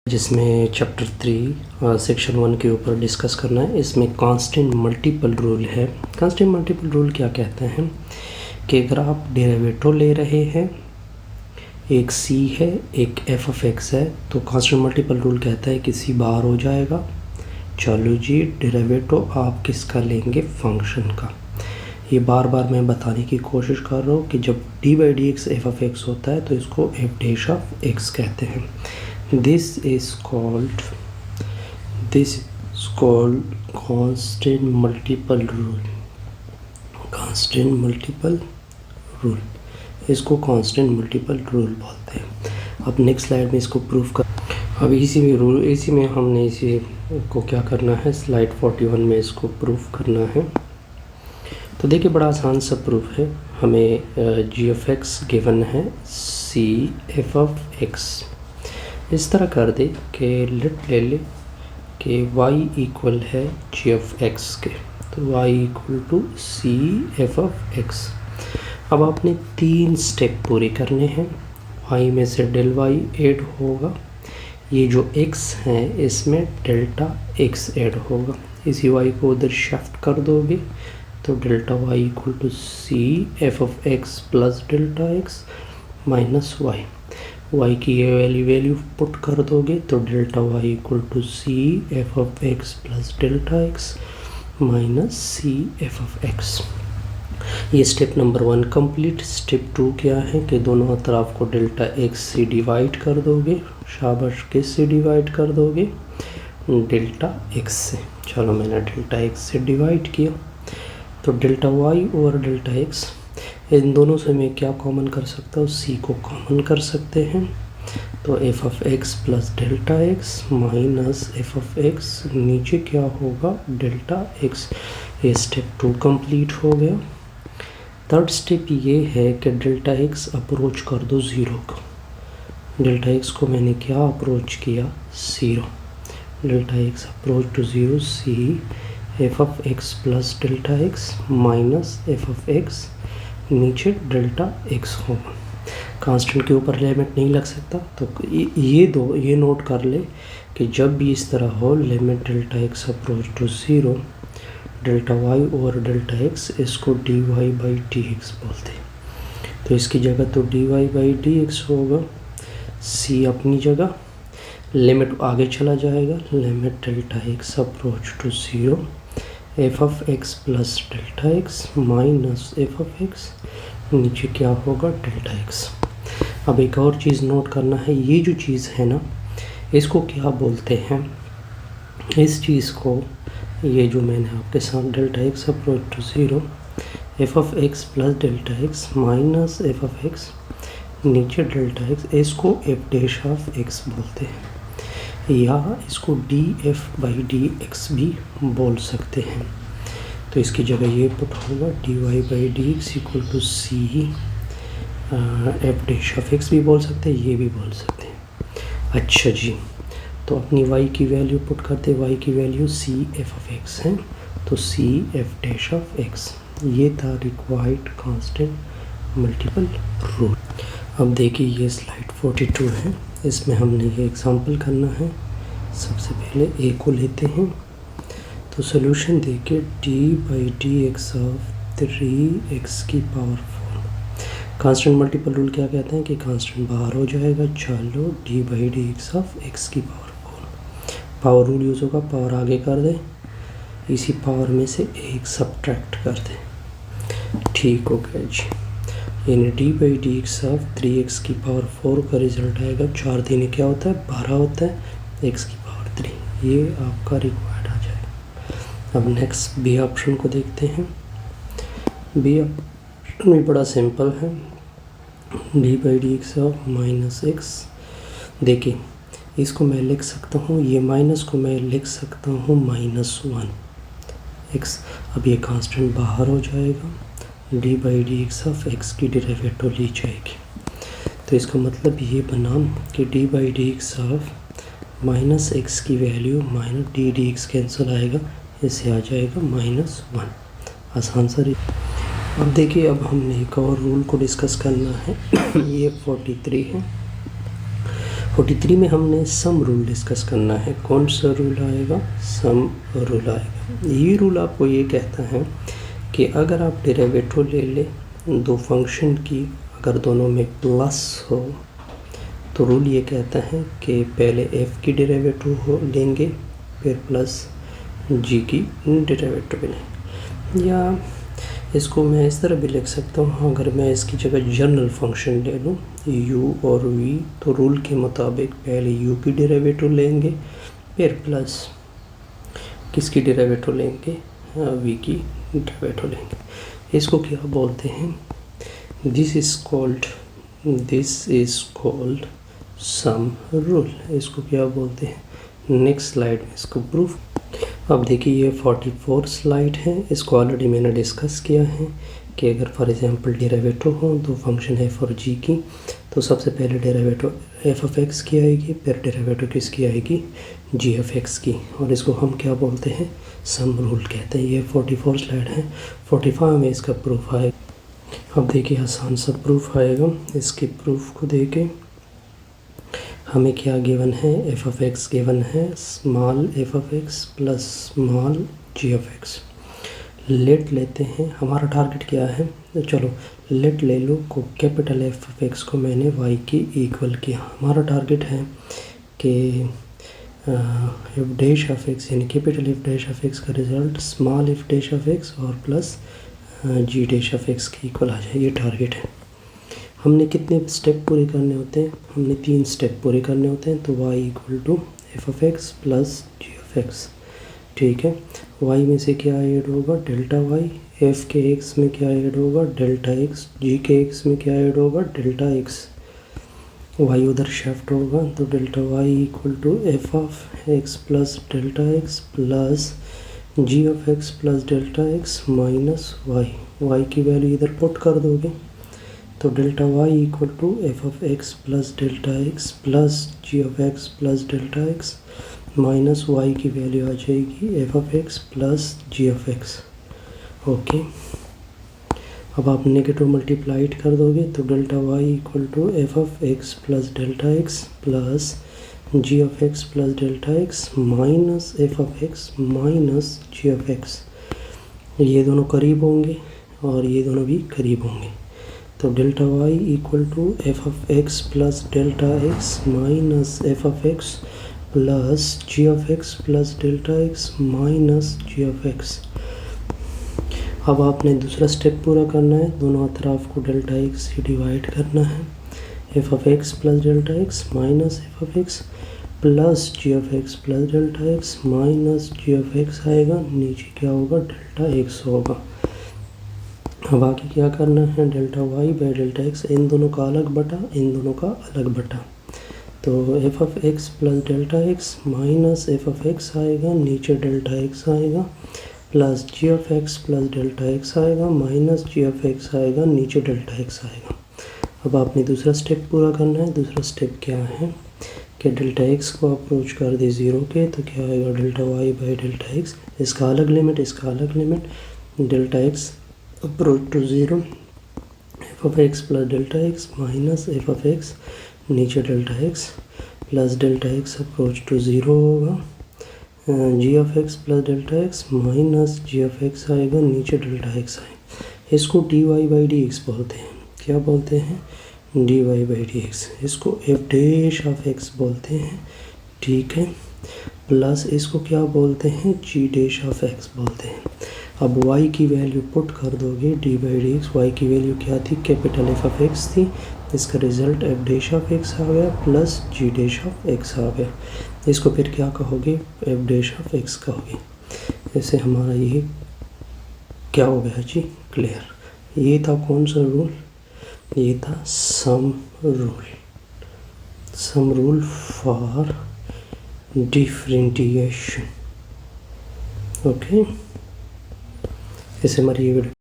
जिसमें chapter 3 section 1 के ऊपर डिस्कस करना है। इसमें कांस्टेंट मल्टीपल रूल है। कांस्टेंट मल्टीपल रूल क्या कहते हैं कि अगर आप डेरिवेटिव ले रहे हैं, एक c है एक f ऑफ x है, तो कांस्टेंट मल्टीपल रूल कहता है कि c बाहर हो जाएगा। चलो जी, डेरिवेटिव आप किसका लेंगे? फंक्शन का। ये बार बार मैं बताने की कोशिश कर रहा हूँ कि जब d by d x F of x होता है तो इसको एफ डैश ऑफ एक्स कहते हैं। This is called constant multiple rule। constant multiple rule, इसको constant multiple rule बोलते हैं। अब नेक्स्ट स्लाइड में इसको प्रूफ कर। अब इसी में हमने इसी को क्या करना है, स्लाइड 41 में इसको प्रूफ करना है। तो देखिए, बड़ा आसान सा प्रूफ है। हमें जी ऑफ एक्स गिवन है सी एफ ऑफ एक्स। इस तरह कर दे कि लेट ले ले कि y इक्वल है जी ऑफ एक्स के, तो y equal to c f of x. अब आपने 3 स्टेप पूरे करने हैं। y में से डेल y ऐड होगा, ये जो x है इसमें डेल्टा x ऐड होगा। इसी y को उधर शिफ्ट कर दोगे तो delta y equal to c f of x plus delta x minus y। y की ये वैल्यू पुट कर दोगे तो delta y equal to c f of x plus delta x minus c f of x. ये step number 1 complete. Step 2 क्या है कि दोनों तरफ को डेल्टा x से डिवाइड कर दोगे। शाबाश, किस से डिवाइड कर दोगे? डेल्टा x से। चलो, मैंने डेल्टा x से डिवाइड किया तो delta y over delta x, इन दोनों से मैं क्या कॉमन कर सकता हूँ? c को कॉमन कर सकते हैं। तो f of x plus delta x minus f of x, नीचे क्या होगा? Delta x। ये स्टेप 2 कंप्लीट हो गया। थर्ड स्टेप ये है कि डेल्टा x अप्रोच कर दो 0 को। डेल्टा x को मैंने क्या अप्रोच किया? 0। Delta x approach to 0, c f of x plus delta x minus f of x, नीचे डेल्टा x होगा। कांस्टेंट के ऊपर लिमिट नहीं लग सकता, तो ये नोट कर ले कि जब भी इस तरह हो limit delta x approach to 0 delta y over delta x, इसको dy बाई डी एक्स बोलते हैं। तो इसकी जगह तो dy बाई डी एक्स होगा, c अपनी जगह, लिमिट आगे चला जाएगा, limit delta x approach to 0 f of x plus delta x minus f of x, नीचे क्या होगा? Delta x. अब एक और चीज़ नोट करना है, ये जो चीज़ है ना, इसको क्या बोलते हैं? इस चीज़ को, ये जो मैंने आपके साथ delta x approach to 0 f of x plus delta x minus f of x, नीचे डेल्टा एक्स, इसको एफ डैश ऑफ एक्स बोलते हैं, या इसको d f by d x भी बोल सकते हैं। तो इसकी जगह ये पुट होगा d y by d x equal to c f dash of x भी बोल सकते हैं, ये भी बोल सकते हैं। अच्छा जी, तो अपनी y की वैल्यू पुट करते, y की value c f of x है, तो c f dash of x, ये था रिक्वायर्ड कांस्टेंट मल्टीपल रूल। अब देखिए, ये स्लाइड 42 है, इसमें हमने ये एग्जांपल करना है। सबसे पहले a को लेते हैं, तो सोल्यूशन देखिए d by d x of 3x की पावर 4। कांस्टेंट मल्टीपल रूल क्या कहते हैं कि कांस्टेंट बाहर हो जाएगा। चलो, d by d x of x की पावर 4, पावर रूल यूज़ होगा, पावर आगे कर दें, इसी पावर में से एक सब्ट्रैक्ट कर दें। ठीक हो गया जी, यानी D by d x of 3x की पावर 4 का रिजल्ट आएगा। 4 दिन क्या होता है? 12 होता है, x की पावर 3, ये आपका रिक्वायर्ड आ जाएगा। अब नेक्स्ट बी ऑप्शन को देखते हैं। बी ऑप्शन भी बड़ा सिंपल है, D by d x of minus x. देखिए, इसको मैं लिख सकता हूँ, ये माइनस को मैं लिख सकता हूँ -1x। अब ये कांस्टेंट बाहर हो जाएगा, d by d x of x की डेरिवेटिव ली जाएगी। तो इसका मतलब ये बना कि d by d x of minus x की value minus d d x cancel आएगा, इससे आ जाएगा -1। आसान सा। अब देखिए, अब हमने एक और रूल को डिस्कस करना है। ये 43 है 43 में हमने सम रूल डिस्कस करना है। कौन सा रूल आएगा? सम रूल आएगा। ये रूल आपको ये कहता है कि अगर आप डेरिवेटिव ले ले दो फंक्शन की, अगर दोनों में प्लस हो तो रूल ये कहता है कि पहले f की डेरिवेटिव हो लेंगे फिर प्लस g की डेरिवेटिव लेंगे। या इसको मैं इस तरह भी लिख सकता हूँ, अगर मैं इसकी जगह जनरल फंक्शन ले लूँ u और v, तो रूल के मुताबिक पहले u की डेरिवेटिव लेंगे फिर प्लस किसकी डेरिवेटिव लेंगे? v की डेरिवेटिव लेंगे। इसको क्या बोलते हैं? This is called sum rule. इसको क्या बोलते हैं? नेक्स्ट स्लाइड में इसको प्रूफ। अब देखिए ये 44 स्लाइड है। इसको ऑलरेडी मैंने डिस्कस किया है कि अगर फॉर एग्जांपल डेरिवेटिव हो दो फंक्शन है फॉर जी की, तो सबसे पहले डेरिवेटिव एफ ऑफ एक्स की आएगी, फिर डेरिवेटिव किसकी आएगी? जी ऑफ एक्स की। और इसको हम क्या बोलते हैं? सम रूल कहते हैं। ये 44 स्लाइड है। 45 में इसका प्रूफ आएगा। अब देखिए आसान सा प्रूफ आएगा। इसके प्रूफ को देके हमें क्या गिवन है? एफ ऑफ एक्स गिवन है small f of x plus small g of x. Let लेते हैं, हमारा टारगेट क्या है? तो चलो लेट ले लो को कैपिटल एफ ऑफ एक्स को मैंने वाई की इक्वल किया। हमारा टारगेट है कि एफ डैश ऑफ एक्स यानी capital f dash of x का result small f dash of x और plus g dash of x के इक्वल आ जाए। ये टारगेट है। हमने कितने स्टेप पूरे करने होते हैं? हमने 3 स्टेप पूरे करने होते हैं। तो y equal to f of x plus g of x, ठीक है। y में से क्या ऐड होगा? Delta y। f के x में क्या ऐड होगा? Delta x। g के x में क्या ऐड होगा? Delta x। y उधर शिफ्ट होगा तो delta y equal to f of x plus delta x plus g of x plus delta x minus y की वैल्यू इधर पुट कर दोगे तो delta y equal to f of x plus delta x plus g of x plus delta x minus y की value आ जाएगी f of x plus g of x. Okay, अब आप नेगेटिव मल्टीप्लाइड कर दोगे तो delta y equal to f of x plus delta x plus g of x plus delta x minus f of x minus g of x. ये दोनों करीब होंगे और ये दोनों भी करीब होंगे तो delta y equal to f of x plus delta x minus f of x plus g of x plus delta x minus g of x. अब आपने दूसरा स्टेप पूरा करना है, दोनों तरफ को डेल्टा x से डिवाइड करना है। F of x plus delta x minus f of x plus g of x plus delta x minus g of x आएगा, नीचे क्या होगा? डेल्टा x होगा। अब आगे क्या करना है? Delta y by delta x, इन दोनों का अलग बटा इन दोनों का अलग बटा। तो f of x plus delta x minus f of x आएगा, नीचे डेल्टा x आएगा plus g of x plus delta x आएगा माइनस जी ऑफ एक्स आएगा, नीचे डेल्टा x आएगा। अब आपने दूसरा स्टेप पूरा करना है। दूसरा स्टेप क्या है कि डेल्टा x को अप्रोच कर दे 0 के तो क्या आएगा? Delta y by delta x, इसका अलग लिमिट इसका अलग limit, delta x approach to 0 f of x plus delta x minus f of x नीचे delta x plus delta x approach to 0 होगा, g of x plus delta x minus g of x आएगा, नीचे delta x आएगा। इसको d y by d x बोलते हैं। क्या बोलते हैं? D y by d x. इसको एफ डैश ऑफ एक्स बोलते हैं, ठीक है। प्लस इसको क्या बोलते हैं? जी डैश ऑफ एक्स बोलते हैं। अब y की वैल्यू पुट कर दोगे d by d x. Y की वैल्यू क्या थी? कैपिटल एफ ऑफ एक्स थी, इसका result f dash of x आ गया plus g dash of x आ गया। इसको फिर क्या कहोगे? एफ डैश ऑफ एक्स कहोगे। ऐसे हमारा ये क्या हो गया जी? क्लियर। ये था कौन सा रूल? ये था sum rule. Sum rule for differentiation. Okay, ऐसे हमारी ये वीडियो